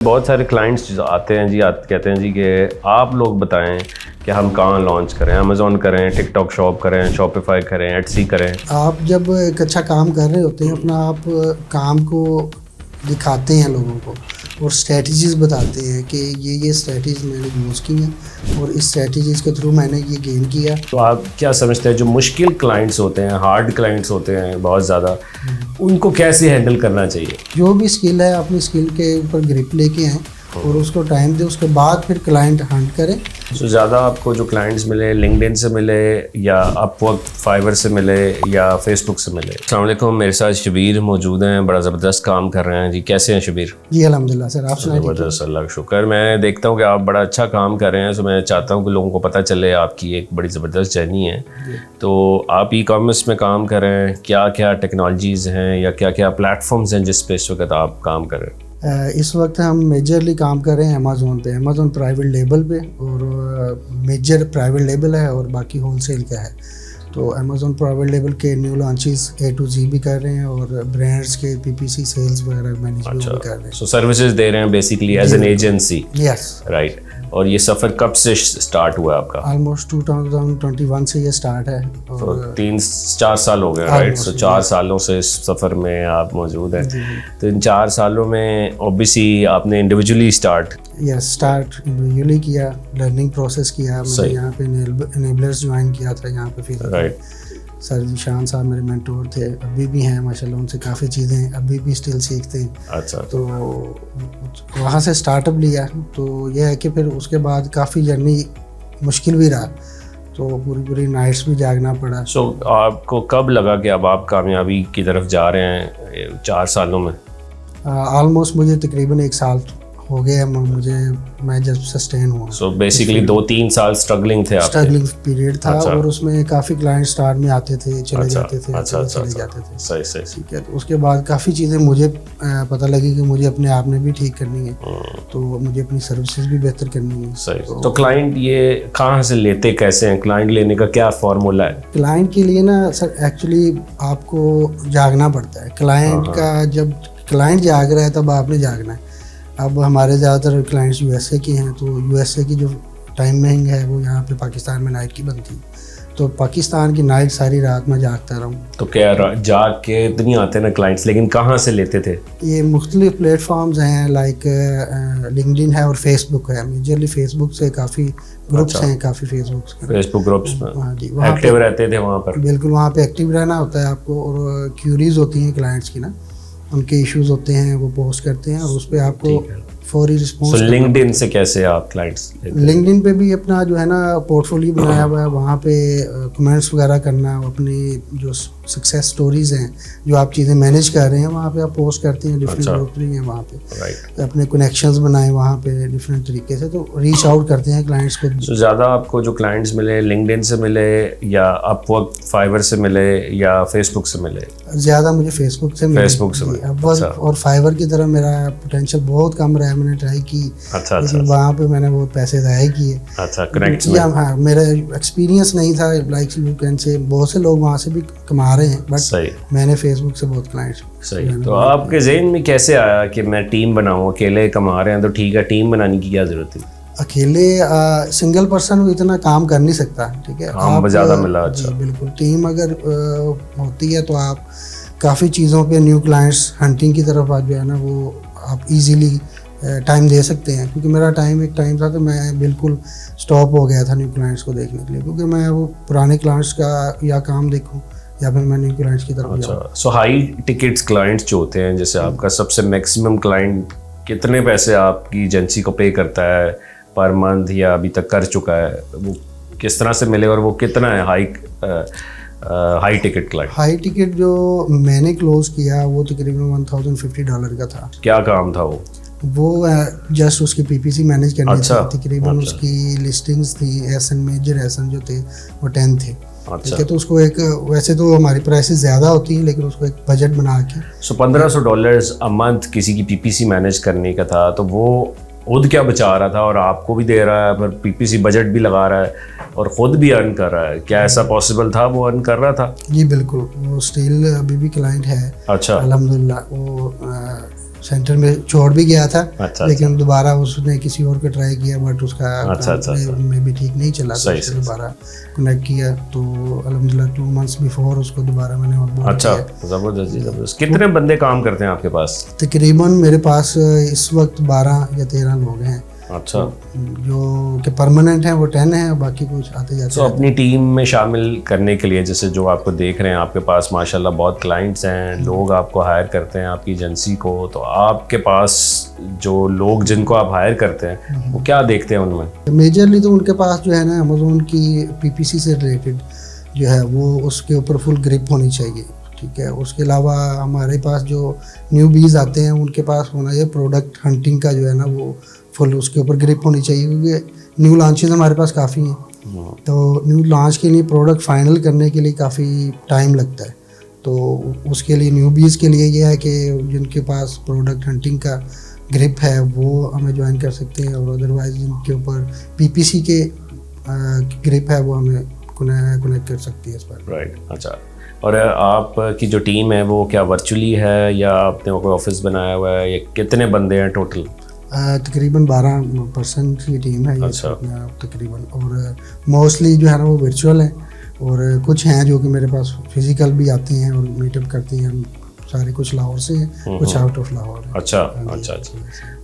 बहुत सारे क्लाइंट्स आते हैं जी कहते हैं जी कि आप लोग बताएं कि हम कहाँ लॉन्च करें, अमेज़ॉन करें, टिकटॉक शॉप करें, शॉपिफाई करें, एटसी करें। आप जब एक अच्छा काम कर रहे होते हैं अपना, आप काम को दिखाते हैं लोगों को और स्ट्रेटजीज़ बताते हैं कि ये स्ट्रेटजीज़ मैंने यूज़ की हैं और इस स्ट्रेटजीज़ के थ्रू मैंने ये गेन किया। तो आप क्या समझते हैं जो मुश्किल क्लाइंट्स होते हैं, हार्ड क्लाइंट्स होते हैं बहुत ज़्यादा, उनको कैसे हैंडल करना चाहिए? जो भी स्किल है अपनी स्किल के ऊपर ग्रिप लेके आएँ और उसको टाइम दे, उसके बाद फिर क्लाइंट हंट करें। तो ज़्यादा आपको जो क्लाइंट्स मिले लिंक्डइन से मिले या अपवर्क, फाइवर से मिले या फेसबुक से मिले? अस्सलाम वालेकुम, मेरे साथ शबीर मौजूद हैं, बड़ा ज़बरदस्त काम कर रहे हैं जी। कैसे हैं शबीर? जी अल्हम्दुलिल्लाह सर, आप सुनाइए। ज़बरदस्त, अल्लाह का शुक्र। मैं देखता हूँ कि आप बड़ा अच्छा काम कर रहे हैं, तो मैं चाहता हूँ कि लोगों को पता चले आपकी एक बड़ी ज़बरदस्त जर्नी है। तो आप ई कॉमर्स में काम कर रहे हैं, क्या क्या टेक्नोलॉजीज़ हैं या क्या क्या प्लेटफॉर्म्स हैं जिस पे इस वक्त आप काम कर रहे हैं? इस वक्त हम मेजरली काम कर रहे हैं अमेज़ॉन पे, अमेज़ॉन प्राइवेट लेबल पे, और मेजर प्राइवेट लेबल है और बाकी होलसेल का है। तो अमेज़ॉन प्राइवेट लेबल के new launches A to Z भी कर रहे हैं और ब्रांड्स के PPC सेल्स वगैरह मैनेज भी कर रहे हैं। सो सर्विसेज दे रहे हैं basically as an agency. Yes right. और ये सफ़र कब से स्टार्ट हुआ आपका? ऑलमोस्ट 2021 से ये स्टार्ट है और 3-4 साल हो गए। राइट। सो 4 सालों से इस सफ़र में आप मौजूद हैं। तो इन 4 सालों में ऑब्वियसली आपने इंडिविजुअली स्टार्ट इंडिविजुअली किया, लर्निंग प्रोसेस किया। मैंने यहाँ पे एनेबलर्स ज्वाइन किया था यहाँ पे फिर। राइट। सर शान साहब मेरे मेंटोर थे, अभी भी हैं माशाल्लाह, उनसे काफ़ी चीज़ें अभी भी स्टिल सीखते हैं। अच्छा। तो वहाँ से स्टार्टअप लिया, तो यह है कि फिर उसके बाद काफ़ी जर्नी मुश्किल भी रहा, तो पूरी नाइट्स भी जागना पड़ा। सो आपको कब लगा कि अब आप कामयाबी की तरफ जा रहे हैं 4 सालों में? ऑलमोस्ट मुझे तकरीबन 1 साल हो गया मैं जब सस्टेन हुआ। सो बेसिकली 2-3 साल स्ट्रगलिंग थे आप? स्ट्रगलिंग पीरियड था। अच्छा। और उसमें काफ़ी क्लाइंट स्टार्ट में आते थे, चले जाते थे, चले जाते थे। सही। ठीक है। तो उसके बाद काफ़ी चीज़ें मुझे पता लगी कि मुझे अपने आप में भी ठीक करनी है, तो मुझे अपनी सर्विसेज भी बेहतर करनी है। सही। तो क्लाइंट ये कहाँ से लेते कैसे हैं? क्लाइंट लेने का क्या फार्मूला है? क्लाइंट के लिए ना सर, एक्चुअली आपको जागना पड़ता है। क्लाइंट का जब क्लाइंट जाग रहा है तब आपने जागना है। अब हमारे ज़्यादातर क्लाइंट्स USA के हैं, तो USA की जो टाइमिंग है वो यहाँ पे पाकिस्तान में नाइट की बनती है, तो पाकिस्तान की नाइट सारी रात में जागता रहूँ। तो क्या जाग के इतनी आते हैं ना क्लाइंट्स, लेकिन कहाँ से लेते थे? ये मुख्तलिफ प्लेटफॉर्म्स हैं, लाइक लिंक्डइन है और फेसबुक है। मेजरली फेसबुक से काफ़ी ग्रुप्स हैं, काफ़ी फेसबुक ग्रुप्स हाँ जी, एक्टिव रहते थे वहाँ पर। बिल्कुल, वहाँ पे एक्टिव रहना होता है आपको, और क्यूरीज होती हैं क्लाइंट्स की ना, उनके इश्यूज होते हैं, वो पोस्ट करते हैं और उस पर आपको फौरी रिस्पॉन्स। लिंक्डइन से कैसे आप क्लाइंट्स? लिंक्डइन पे भी अपना जो है ना पोर्टफोलियो बनाया हुआ है, वहाँ पे कमेंट्स वगैरह करना, अपनी जो सक्सेस स्टोरीज हैं, जो आप चीज़ें मैनेज कर रहे हैं, वहाँ पे आप पोस्ट करते हैं। डिफरेंट ग्रुप भी हैं वहाँ पे, अपने कनेक्शंस बनाए वहाँ पे डिफरेंट तरीके से, तो रीच आउट करते हैं क्लाइंट्स को। तो ज़्यादा आपको जो क्लाइंट्स मिले लिंक्डइन से मिले या अपवर्क, फाइवर से मिले या फेसबुक से मिले? ज़्यादा मुझे फेसबुक से मिले। अपवर्क और फाइवर की तरह मेरा पोटेंशियल बहुत कम रहा है, मैंने ट्राई की। लेकिन वहाँ पे मैंने बहुत पैसे ज़ाया किए। अच्छा, कनेक्ट में? हाँ, मेरा एक्सपीरियंस नहीं था, लाइक यू कैन से बहुत से लोग वहाँ से भी कमा रहे हैं, बट मैंने फेसबुक से बहुत क्लाइंट्स। सही। तो आपके ज़हन में कैसे आया कि मैं टीम बनाऊँ? अकेले कमा रहे हैं तो ठीक है, टीम बनाने की क्या ज़रूरत थी? अकेले सिंगल पर्सन इतना काम कर नहीं सकता। ठीक है, आप ज़्यादा मिला। अच्छा, बिल्कुल। टीम अगर होती है तो आप काफ़ी चीज़ों पे न्यू क्लाइंट्स हंटिंग की तरफ आज जो है ना, वो आप इजीली टाइम दे सकते हैं। क्योंकि मेरा एक टाइम था तो मैं बिल्कुल स्टॉप हो गया था न्यू क्लाइंट्स को देखने के लिए, क्योंकि मैं वो पुराने क्लाइंट्स का या काम देखूं या फिर मैं न्यू क्लाइंट्स की तरफ जाऊं। अच्छा। सो हाई टिकट्स क्लाइंट्स जो होते हैं, जैसे आपका सबसे मैक्सिमम क्लाइंट कितने पैसे आपकी एजेंसी को पे करता है पर मंथ या अभी तक कर चुका है, वो किस तरह से मिले और वो कितना है high ticket client? High ticket जो मैंने क्लोज किया वो तकरीबन $1050 का था। क्या काम था वो जस्ट उसकी PPC मैनेज करनी थी। तकरीबन उसकी लिस्टिंग्स थी, मेजर एसन जो थे वो 10 थे। अच्छा। तो उसको एक, वैसे तो हमारी प्राइसेस ज़्यादा होती हैं, लेकिन उसको एक बजट बना के $1500 अ मंथ किसी की PPC मैनेज करने का था, तो वो खुद क्या बचा रहा था और आपको भी दे रहा है, पर PPC बजट भी लगा रहा है और ख़ुद भी अर्न कर रहा है। क्या ऐसा पॉसिबल था? वो अर्न कर रहा था? जी बिल्कुल, वो स्टिल अभी भी क्लाइंट है। अच्छा, अल्हम्दुलिल्लाह। वो सेंटर में छोड़ भी गया था। अच्छा, लेकिन दोबारा उसने किसी और को ट्राई किया, बट उसका अच्छा। में भी ठीक नहीं चला, तो उससे दोबारा कनेक्ट किया। तो अल्हम्दुलिल्लाह 2 मंथ्स बिफोर उसको दोबारा मैंने ऑनबोर्ड किया। अच्छा, ज़बरदस्त जी, ज़बरदस्त। कितने बंदे काम करते हैं आपके पास? तकरीबन मेरे पास इस वक्त 12 या 13 लोग हैं। अच्छा, जो कि परमानेंट हैं वो 10 हैं, बाकी कुछ आते जाते तो अपनी टीम में शामिल करने के लिए, जैसे जो आपको देख रहे हैं, आपके पास माशाल्लाह बहुत क्लाइंट्स हैं, लोग आपको हायर करते हैं आपकी एजेंसी को, तो आपके पास जो लोग जिनको आप हायर करते हैं वो क्या देखते हैं उनमें? मेजरली तो उनके पास जो है ना अमेज़ोन की पीपीसी से रिलेटेड जो है वो उसके ऊपर फुल ग्रिप होनी चाहिए, ठीक है। उसके अलावा हमारे पास जो न्यू बीज आते हैं उनके पास होना चाहिए प्रोडक्ट हंटिंग का जो है ना वो फुल उसके ऊपर ग्रिप होनी चाहिए, क्योंकि न्यू लॉन्चेस हमारे पास काफ़ी हैं। तो न्यू लॉन्च के लिए प्रोडक्ट फाइनल करने के लिए काफ़ी टाइम लगता है। तो उसके लिए न्यू बीज के लिए ये है कि जिनके पास प्रोडक्ट हंटिंग का ग्रिप है वो हमें ज्वाइन कर सकते हैं, और अदरवाइज जिनके ऊपर पीपीसी के ग्रिप है वो हमें कनेक्ट कर सकती है इस पर। राइट, अच्छा। और आपकी जो टीम है वो क्या वर्चुअली है या आपने कोई ऑफिस बनाया हुआ है, या कितने बंदे हैं टोटल? तकरीबन 12% की टीम है ये। अच्छा। तकरीबन, और मोस्टली जो है ना वो वर्चुअल है, और कुछ हैं जो कि मेरे पास फिजिकल भी आते हैं और मीटअप करते हैं। सारे कुछ लाहौर से हैं, कुछ आउट ऑफ लाहौर है। अच्छा, अच्छा।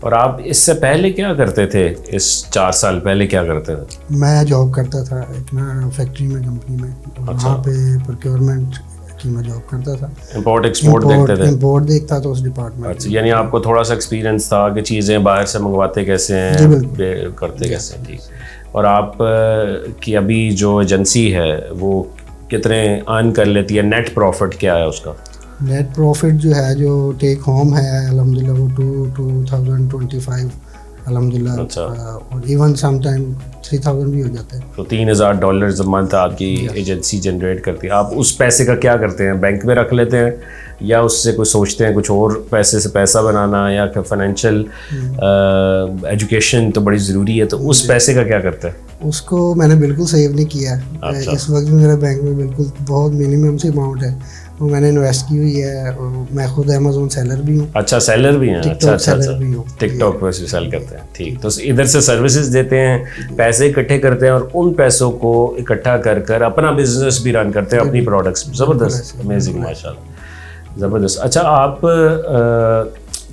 और आप इससे पहले क्या करते थे? इस 4 साल पहले क्या करते थे? मैं जॉब करता था एक ना फैक्ट्री में, कंपनी में। अच्छा। वहाँ पे प्रोक्योरमेंट की मैं जॉब करता था। इंपोर्ट एक्सपोर्ट देखते थे? इंपोर्ट देखता था उस डिपार्टमेंट। अच्छा, यानी आपको थोड़ा सा एक्सपीरियंस था कि चीज़ें बाहर से मंगवाते कैसे हैं, करते कैसे हैं। ठीक। और आप की अभी जो एजेंसी है वो कितने अर्न कर लेती है? नेट प्रॉफिट क्या है उसका? नेट प्रॉफिट जो है, जो टेक होम है अल्हम्दुलिल्लाह वो 2025 अल्हम्दुलिल्लाह। अच्छा। और इवन सम टाइम 3000 भी हो जाता है। तो $3000 मंथ आपकी एजेंसी जनरेट करती है। आप उस पैसे का क्या करते हैं? बैंक में रख लेते हैं या उससे कुछ सोचते हैं कुछ और पैसे से पैसा बनाना, या फाइनेंशियल एजुकेशन तो बड़ी ज़रूरी है, तो उस पैसे का क्या करते हैं? उसको मैंने बिल्कुल सेव नहीं किया। अच्छा। इस वक्त भी मेरे बैंक में बिल्कुल बहुत मिनिमम सी अमाउंट है, वो मैंने इन्वेस्ट की हुई है। और मैं खुद अमेज़ोन सेलर भी हूँ। अच्छा, सेलर भी हैं? अच्छा, सेलर भी हूँ। टिकटॉक पर सेल करते हैं। ठीक। तो इधर से सर्विसेज देते हैं, पैसे इकट्ठे करते हैं, और उन पैसों को इकट्ठा कर कर अपना बिजनेस भी रन करते हैं, अपनी प्रोडक्ट्स। ज़बरदस्त, अमेजिंग, माशाल्लाह, ज़बरदस्त। अच्छा, आप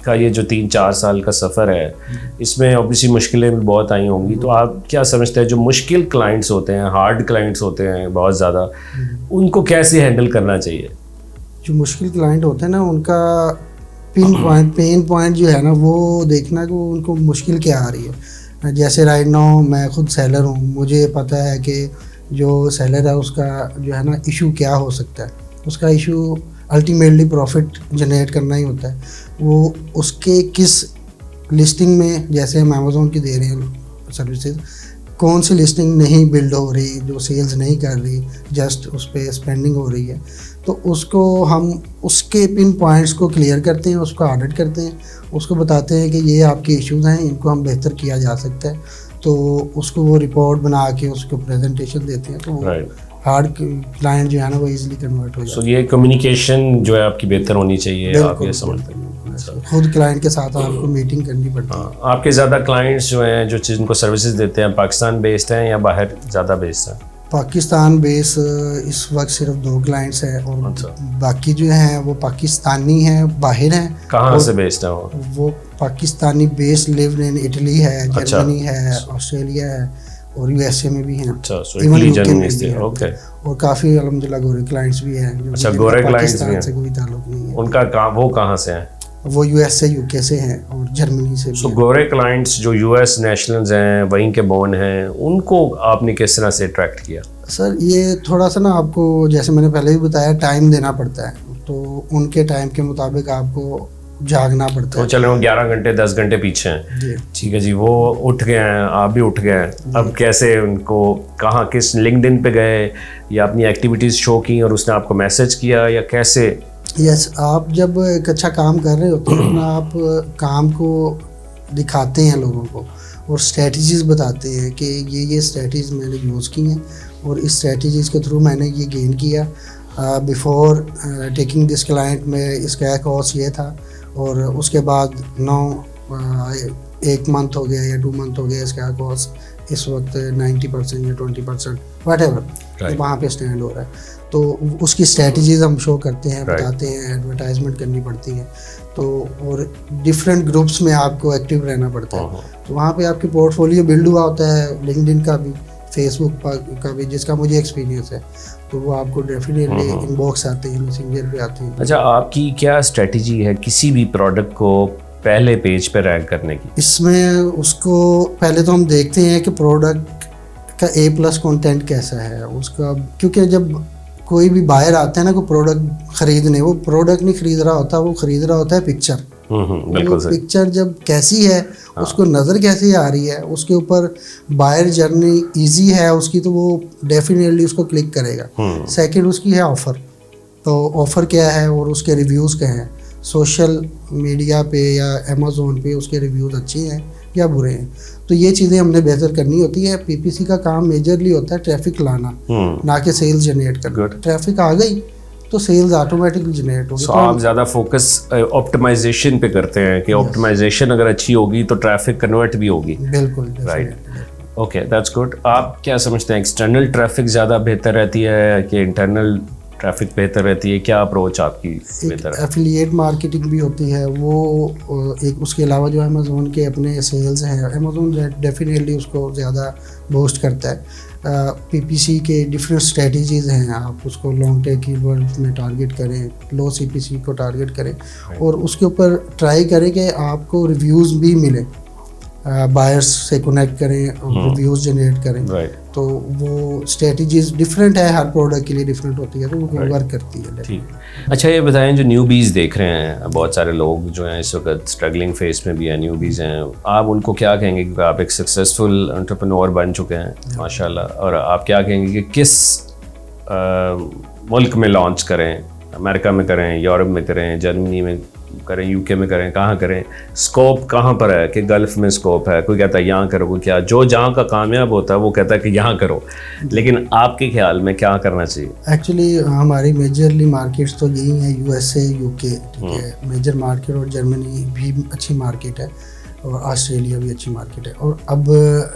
का ये जो 3-4 साल का सफ़र है, इसमें ऑब्वियसली मुश्किलें भी बहुत आई होंगी, तो आप क्या समझते हैं जो मुश्किल क्लाइंट्स होते हैं, हार्ड क्लाइंट्स होते हैं बहुत ज़्यादा, उनको कैसे हैंडल करना चाहिए? जो मुश्किल क्लाइंट होते हैं ना उनका पेन पॉइंट जो है ना वो देखना कि उनको मुश्किल क्या आ रही है। जैसे राइट नाउ मैं खुद सेलर हूँ, मुझे पता है कि जो सेलर है उसका जो है ना इशू क्या हो सकता है। उसका इशू अल्टीमेटली प्रॉफिट जनरेट करना ही होता है। वो उसके किस लिस्टिंग में, जैसे हम अमेज़ोन की दे रहे हैं सर्विसेज, कौन सी लिस्टिंग नहीं बिल्ड हो रही, जो सेल्स नहीं कर रही, जस्ट उस पर स्पेंडिंग हो रही है, तो उसको हम उसके पिन पॉइंट्स को क्लियर करते हैं, उसको ऑडिट करते हैं, उसको बताते हैं कि ये आपके इश्यूज़ हैं, इनको हम बेहतर किया जा सकता है। तो उसको वो रिपोर्ट बना के उसको प्रेजेंटेशन देते हैं, तो हार्ड क्लाइंट जो है ना वो इजीली कन्वर्ट हो जाता है। ये कम्युनिकेशन जो है आपकी बेहतर होनी चाहिए, आप ये समझते हैं? खुद क्लाइंट के साथ आपको मीटिंग करनी पड़ती है। आपके ज़्यादा क्लाइंट्स जो हैं जो जिनको सर्विसेज देते हैं पाकिस्तान बेस्ड हैं या बाहर ज़्यादा बेस्ड हैं? पाकिस्तान बेस इस वक्त सिर्फ 2 क्लाइंट्स हैं, और बाकी जो हैं वो पाकिस्तानी हैं, बाहर हैं। कहाँ से बेस्ड है वो Pakistani base live in Italy है, जर्मनी है, ऑस्ट्रेलिया है, और यूएसए में भी हैं। अच्छा, इटली, जर्मनी से, ओके। और काफ़ी अल्हम्दुलिल्लाह गोरे क्लाइंट्स भी हैं। अच्छा, गोरे क्लाइंट्स भी हैं, से कोई ताल्लुक नहीं है उनका। वो कहाँ से हैं? वो यूएसए, यूके से हैं, और जर्मनी से भी। गोरे क्लाइंट्स जो यूएस नेशनल्स हैं, वहीं के बोर्न हैं, उनको आपने किस तरह से अट्रैक्ट किया? सर ये थोड़ा सा ना आपको, जैसे मैंने पहले भी बताया, टाइम देना पड़ता है। तो उनके टाइम के मुताबिक आपको जागना पड़ता है। तो चलो 11 घंटे 10 घंटे पीछे हैं, ठीक है जी, वो उठ गए हैं, आप भी उठ गए हैं, अब कैसे उनको, कहाँ, किस लिंक्डइन पे गए या अपनी एक्टिविटीज़ शो की और उसने आपको मैसेज किया, या कैसे? यस, आप जब एक अच्छा काम कर रहे होते हैं ना, आप काम को दिखाते हैं लोगों को और स्ट्रेटजीज़ बताते हैं कि ये स्ट्रेटजीज़ मैंने यूज़ की हैं, और इस स्ट्रेटजीज़ के थ्रू मैंने ये गेन किया। बिफोर टेकिंग दिस क्लाइंट में इसका कॉस्ट ये था, और उसके बाद 1 मंथ हो गया या 2 मंथ हो गया, इसका कॉस्ट इस वक्त 90% या 20% वट एवर वहाँ पे स्टैंड हो रहा है। तो उसकी स्ट्रेटजीज हम शो करते हैं, बताते हैं, एडवर्टाइजमेंट करनी पड़ती है। तो और डिफरेंट ग्रुप्स में आपको एक्टिव रहना पड़ता है। तो वहाँ पे आपकी पोर्टफोलियो बिल्ड हुआ होता है, लिंक्डइन का भी, फेसबुक का भी, जिसका मुझे एक्सपीरियंस है। तो वो आपको डेफिनेटली इनबॉक्स आते हैं, मैसेंजर पे आते हैं। अच्छा, आपकी क्या स्ट्रेटजी है किसी भी प्रोडक्ट को पहले पेज पे रैंक करने की? इसमें उसको पहले तो हम देखते हैं कि प्रोडक्ट का A+ कंटेंट कैसा है उसका, क्योंकि जब कोई भी बायर आता है ना कोई प्रोडक्ट खरीदने, वो प्रोडक्ट नहीं खरीद रहा होता, वो खरीद रहा होता है पिक्चर। बिल्कुल सही। पिक्चर जब कैसी है, उसको नज़र कैसी आ रही है, उसके ऊपर बायर जर्नी इजी है उसकी, तो वो डेफिनेटली उसको क्लिक करेगा। सेकंड उसकी है ऑफ़र, तो ऑफ़र क्या है और उसके रिव्यूज़ क्या हैं, सोशल मीडिया पे या अमेज़ोन पे उसके रिव्यूज़ अच्छे हैं या बुरे हैं। तो ये चीज़ें हमने बेहतर करनी होती है। PPC का काम मेजरली होता है ट्रैफिक लाना, ना कि सेल्स जनरेट करना। ट्रैफिक आ गई तो सेल्स ऑटोमेटिकली जनरेट होगी। तो आप ज़्यादा फोकस ऑप्टिमाइजेशन पे करते हैं कि ऑप्टिमाइजेशन अगर अच्छी होगी तो ट्रैफिक कन्वर्ट भी होगी। बिल्कुल, राइट, ओके, दैट्स गुड। आप क्या समझते हैं, एक्सटर्नल ट्रैफिक ज़्यादा बेहतर रहती है कि इंटरनल ट्रैफिक बेहतर रहती है? क्या अप्रोच आपकी बेहतर है? एफिलिएट मार्केटिंग भी होती है वो एक, उसके अलावा जो अमेज़ोन के अपने सेल्स हैं, अमेज़ोन डेफिनेटली उसको ज़्यादा बूस्ट करता है। PPC के डिफरेंट स्ट्रेटजीज़ हैं, आप उसको लॉन्ग टेल कीवर्ड्स में टारगेट करें, लो CPC को टारगेट करें और उसके ऊपर ट्राई करें कि आपको रिव्यूज़ भी मिले, बायर्स से कनेक्ट करें और रिव्यूज़ जनरेट करें। तो वो स्ट्रेटजीज डिफरेंट है, हर प्रोडक्ट के लिए डिफरेंट होती है, तो वो वर्क करती है। ठीक। अच्छा, ये बताएं, जो न्यूबीज़ देख रहे हैं, बहुत सारे लोग जो हैं इस वक्त स्ट्रगलिंग फेस में भी हैं, न्यूबीज़ हैं, आप उनको क्या कहेंगे? क्योंकि आप एक सक्सेसफुल एंटरप्रेन्योर बन चुके हैं माशाल्लाह, और आप क्या कहेंगे कि किस मुल्क में लॉन्च करें? अमेरिका में करें, यूरोप में करें, जर्मनी में करें, UK में करें, कहाँ करें? स्कोप कहाँ पर है कि गल्फ़ में स्कोप है? कोई कहता है यहाँ करो, कोई क्या, जो जहाँ का कामयाब होता है वो कहता है कि यहाँ करो। लेकिन आपके ख्याल में क्या करना चाहिए? एक्चुअली हमारी मेजरली मार्केट्स तो यही हैं, USA, UK, ठीक है, मेजर मार्केट, और जर्मनी भी अच्छी मार्केट है और ऑस्ट्रेलिया भी अच्छी मार्केट है। और अब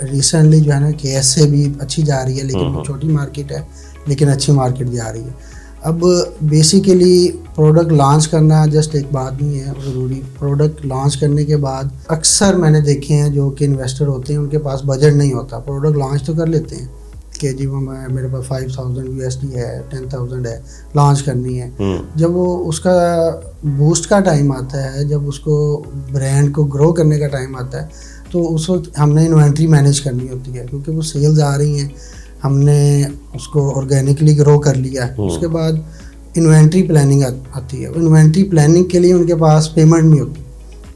रिसेंटली जो है ना KSA भी अच्छी जा रही है, लेकिन वो छोटी मार्केट है, लेकिन अच्छी मार्केट जा रही है। अब बेसिकली प्रोडक्ट लॉन्च करना जस्ट एक बात नहीं है, ज़रूरी प्रोडक्ट लॉन्च करने के बाद अक्सर मैंने देखे हैं जो कि इन्वेस्टर होते हैं, उनके पास बजट नहीं होता। प्रोडक्ट लॉन्च तो कर लेते हैं कि जी मेरे पास 5000 USD है, 10,000 है, लॉन्च करनी है। जब वो उसका बूस्ट का टाइम आता है, जब उसको ब्रांड को ग्रो करने का टाइम आता है, तो उस वक्त हमने इन्वेंट्री मैनेज करनी होती है, क्योंकि वो सेल्स आ रही हैं, हमने उसको ऑर्गेनिकली ग्रो कर लिया है। उसके बाद इन्वेंट्री प्लानिंग आती है। इन्वेंट्री प्लानिंग के लिए उनके पास पेमेंट नहीं होती,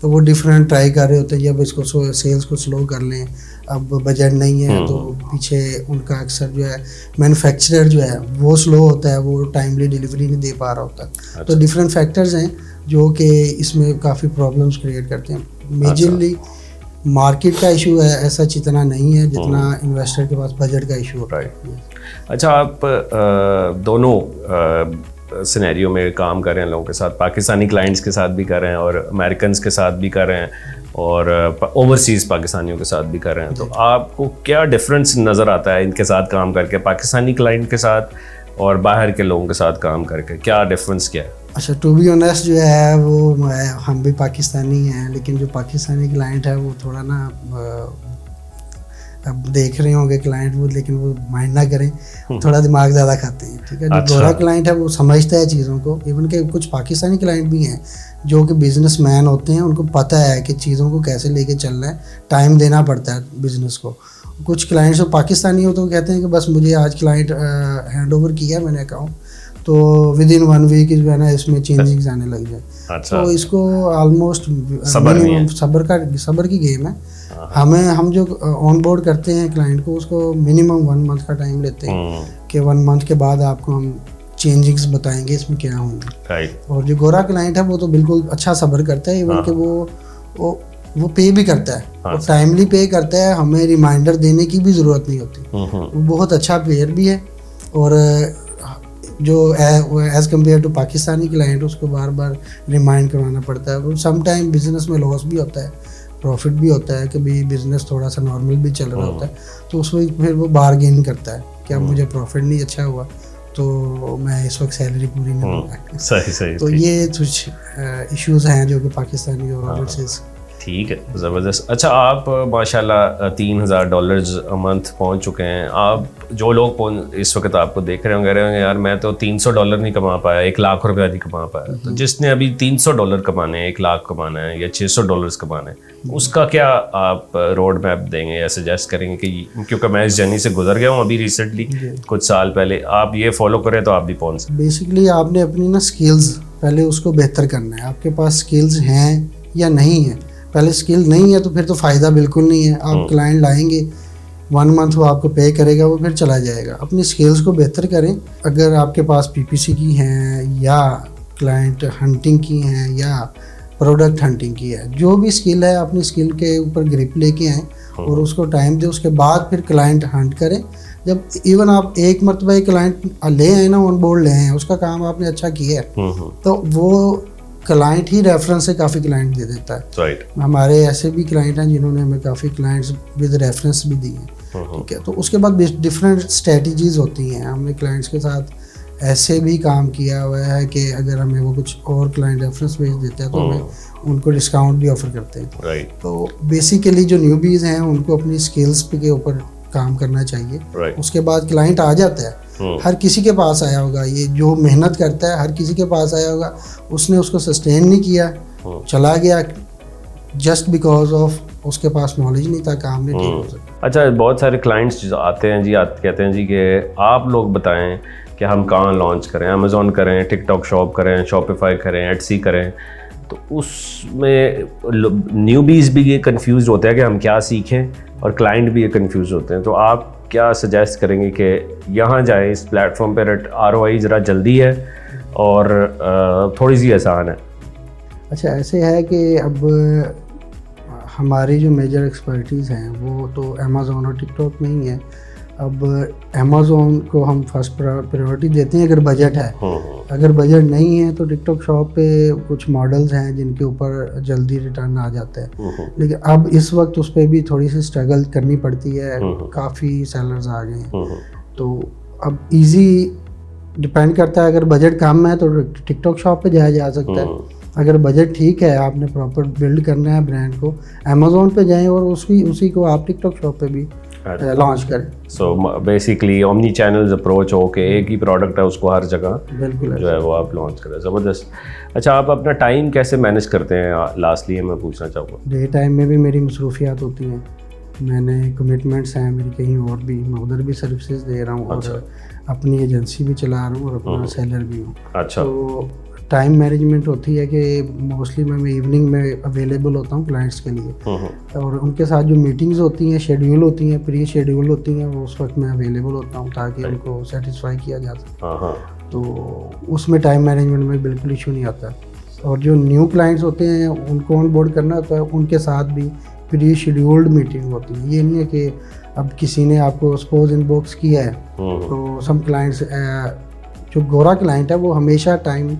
तो वो डिफरेंट ट्राई कर रहे होते हैं, जब इसको सेल्स को स्लो कर लें, अब बजट नहीं है तो पीछे उनका अक्सर जो है मैन्युफैक्चरर जो है वो स्लो होता है, वो टाइमली डिलीवरी नहीं दे पा रहा होता। अच्छा। तो डिफरेंट फैक्टर्स हैं जो कि इसमें काफ़ी प्रॉब्लम्स क्रिएट करते हैं। मेजरली मार्केट का इशू है, ऐसा जितना नहीं है जितना इन्वेस्टर के पास बजट का इशू होता है। अच्छा, आप दोनों सिनेरियो में काम कर रहे हैं, लोगों के साथ, पाकिस्तानी क्लाइंट्स के साथ भी कर रहे हैं और अमेरिकन्स के साथ भी कर रहे हैं और ओवरसीज़ पाकिस्तानियों के साथ भी कर रहे हैं। तो आपको क्या डिफरेंस नज़र आता है इनके साथ काम करके, पाकिस्तानी क्लाइंट के साथ और बाहर के लोगों के साथ काम करके? क्या डिफरेंस क्या है? अच्छा, टू बी ऑनेस्ट जो है वो हम भी पाकिस्तानी हैं, लेकिन जो पाकिस्तानी क्लाइंट है वो थोड़ा ना, अब देख रहे होंगे क्लाइंट वो, लेकिन वो माइंड ना करें, थोड़ा दिमाग ज़्यादा खाते हैं, ठीक है। जो गोरा क्लाइंट है वो समझता है चीज़ों को। इवन के कुछ पाकिस्तानी क्लाइंट भी हैं जो कि बिजनेसमैन होते हैं, उनको पता है कि चीज़ों को कैसे लेके चलना है, टाइम देना पड़ता है बिज़नेस को। कुछ क्लाइंट्स जो पाकिस्तानी हो तो कहते हैं कि बस मुझे आज क्लाइंट हैंड ओवर किया मैंने अकाउंट, तो विद इन 1 वीक जो है ना इसमें चेंजिंग्स आने लग जाए। अच्छा। तो इसको ऑलमोस्ट सब्र की गेम है। हम जो ऑन बोर्ड करते हैं क्लाइंट को, उसको मिनिमम 1 मंथ का टाइम लेते हैं कि 1 मंथ के बाद आपको हम चेंजिंग्स बताएंगे इसमें क्या होंगे। और जो गोरा क्लाइंट है वो तो बिल्कुल अच्छा सब्र करता है, इवन कि वो पे भी करता है, वो टाइमली पे करता है, हमें रिमाइंडर देने की भी ज़रूरत नहीं होती। वो बहुत अच्छा पेयर भी है और जो as compare to Pakistani client उसको बार बार रिमाइंड करवाना पड़ता है। वो सम टाइम बिजनेस में लॉस भी होता है, प्रॉफिट भी होता है, कभी बिजनेस थोड़ा सा नॉर्मल भी चल रहा होता है, तो उस वक्त फिर वो बारगेन करता है कि अब मुझे प्रॉफिट नहीं अच्छा हुआ तो मैं इस वक्त सैलरी पूरी नहीं लूँगा। सही तो ये कुछ इश्यूज हैं जो कि पाकिस्तानी और ओवरसीज। ठीक है, ज़बरदस्त। अच्छा, आप माशाल्लाह $3000 अ मंथ पहुंच चुके हैं। आप जो लोग इस वक्त आपको देख रहे होंगे यार मैं तो $300 नहीं कमा पाया, $1,00,000 नहीं कमा पाया। तो जिसने अभी $300 कमाने हैं, $1,00,000 कमाना है या $600 कमाना है, उसका क्या आप रोड मैप देंगे या सजेस्ट करेंगे कि क्योंकि मैं इस जर्नी से गुजर गया हूँ अभी रिसेंटली कुछ साल पहले, आप ये फॉलो करें तो आप भी पहुँच सकते? बेसिकली आपने अपनी ना स्किल्स पहले उसको बेहतर करना है। आपके पास स्किल्स हैं या नहीं है, पहले स्किल नहीं है तो फिर तो फ़ायदा बिल्कुल नहीं है। आप क्लाइंट लाएंगे, 1 मंथ वो आपको पे करेगा, वो फिर चला जाएगा। अपनी स्किल्स को बेहतर करें। अगर आपके पास पीपीसी की हैं या क्लाइंट हंटिंग की हैं या प्रोडक्ट हंटिंग की है, जो भी स्किल है अपनी स्किल के ऊपर ग्रिप लेके आएँ और उसको टाइम दें। उसके बाद फिर क्लाइंट हंट करें। जब इवन आप एक मरतबा क्लाइंट ले आए ना, ऑन बोर्ड ले आए, उसका काम आपने अच्छा किया है तो वो क्लाइंट ही रेफरेंस से काफ़ी क्लाइंट दे देता है। राइट। हमारे ऐसे भी क्लाइंट हैं जिन्होंने हमें काफ़ी क्लाइंट्स विद रेफरेंस भी दिए हैं। ठीक है, तो उसके बाद डिफरेंट स्ट्रेटजीज होती हैं। हमने क्लाइंट्स के साथ ऐसे भी काम किया हुआ है कि अगर हमें वो कुछ और क्लाइंट रेफरेंस भेज देते हैं तो हमें उनको डिस्काउंट भी ऑफर करते हैं। राइट। तो बेसिकली जो न्यूबीज़ हैं उनको अपनी स्किल्स के ऊपर काम करना चाहिए। Right. उसके बाद क्लाइंट आ जाता है। हर किसी के पास आया होगा, ये जो मेहनत करता है हर किसी के पास आया होगा, उसने उसको सस्टेन नहीं किया, चला गया जस्ट बिकॉज ऑफ उसके पास नॉलेज नहीं था, काम नहीं ठीक हो सका। अच्छा, बहुत सारे क्लाइंट्स जो आते हैं जी, कहते हैं जी कि आप लोग बताएं कि हम कहाँ लॉन्च करें, अमेज़ॉन करें, टिकटॉक शॉप करें, शॉपिफाई करें, एटसी करें। तो उसमें न्यूबीज़ भी ये कंफ्यूज होते हैं कि हम क्या सीखें और क्लाइंट भी ये कंफ्यूज होते हैं। तो आप क्या सजेस्ट करेंगे कि यहाँ जाएं इस प्लेटफॉर्म पर, ROI ज़रा जल्दी है और थोड़ी सी आसान है? अच्छा, ऐसे है कि अब हमारी जो मेजर एक्सपर्टीज़ हैं वो तो अमेज़ॉन और टिकटॉक में ही है। अब अमेज़ॉन को हम फर्स्ट प्रायोरिटी देते हैं अगर बजट है। अगर बजट नहीं है तो टिकटॉक शॉप पे कुछ मॉडल्स हैं जिनके ऊपर जल्दी रिटर्न आ जाता है। लेकिन अब इस वक्त उस पर भी थोड़ी सी स्ट्रगल करनी पड़ती है, काफ़ी सेलर्स आ गए हैं। तो अब इजी डिपेंड करता है, अगर बजट कम है तो टिकटॉक शॉप पे जाया जा सकता है। अगर बजट ठीक है, आपने प्रॉपर बिल्ड करना है ब्रांड को, अमेज़ॉन पे जाएं और उसी को आप टिकटॉक शॉप पे भी लॉन्च करें। So basically omni channels approach हो के एक ही प्रोडक्ट है उसको हर जगह बिल्कुल जो है वो आप लॉन्च करें। ज़बरदस्त। अच्छा, आप अपना टाइम कैसे मैनेज करते हैं? लास्टली मैं पूछना चाहूँगा। डे टाइम में भी मेरी मसरूफियात होती हैं, मैंने कमिटमेंट्स हैं मेरी कहीं और भी, मैं उधर भी सर्विसेज दे रहा हूँ। अच्छा। और अपनी एजेंसी भी चला रहा हूँ और अपना सेलर भी हूँ। अच्छा। तो टाइम मैनेजमेंट होती है कि मोस्टली मैं इवनिंग में अवेलेबल होता हूँ क्लाइंट्स के लिए, और उनके साथ जो मीटिंग्स होती हैं, शेड्यूल होती हैं, प्री शेड्यूल होती हैं, वो उस वक्त मैं अवेलेबल होता हूँ ताकि उनको सेटिस्फाई किया जा सके। तो उसमें टाइम मैनेजमेंट में बिल्कुल इशू नहीं आता। और जो न्यू क्लाइंट्स होते हैं उनको ऑन बोर्ड करना होता है, उनके साथ भी प्री शेड्यूल्ड मीटिंग होती है। ये नहीं है कि अब किसी ने आपको सपोज इनबॉक्स किया है तो सम क्लाइंट्स, जो गोरा क्लाइंट है वो हमेशा टाइम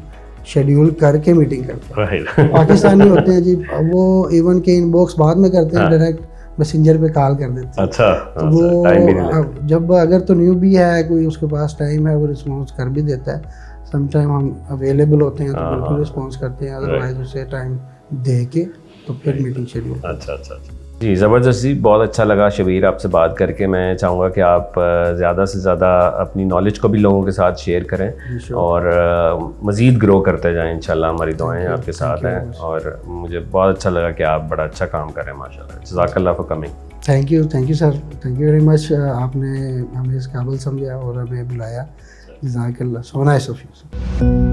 शेड्यूल करके मीटिंग करता है। पाकिस्तानी होते हैं जी, वो इवन के इनबॉक्स बाद में करते हैं, डायरेक्ट मैसेंजर पे कॉल कर देते हैं। अच्छा, तो वो जब अगर तो न्यू भी है कोई, उसके पास टाइम है, वो रिस्पॉन्स कर भी देता है। समटाइम हम अवेलेबल होते हैं तो बिल्कुल रिस्पॉन्स करते हैं, अदरवाइज उसे टाइम दे के तो फिर मीटिंग शेड्यूल। अच्छा अच्छा जी, ज़बरदस्त जी, बहुत अच्छा लगा शबीर आपसे बात करके। मैं चाहूँगा कि आप ज़्यादा से ज़्यादा अपनी नॉलेज को भी लोगों के साथ शेयर करें और मज़ीद ग्रो करते जाएं। इंशाल्लाह हमारी दुआएं आपके साथ हैं और मुझे बहुत अच्छा लगा कि आप बड़ा अच्छा काम कर रहे हैं माशाल्लाह। जज़ाकल्लाह for coming. Thank you sir, thank you very much. आपने हमें इस काबिल समझा और हमें बुलाया। जज़ाकल्लाह, सो नाइस ऑफ यू।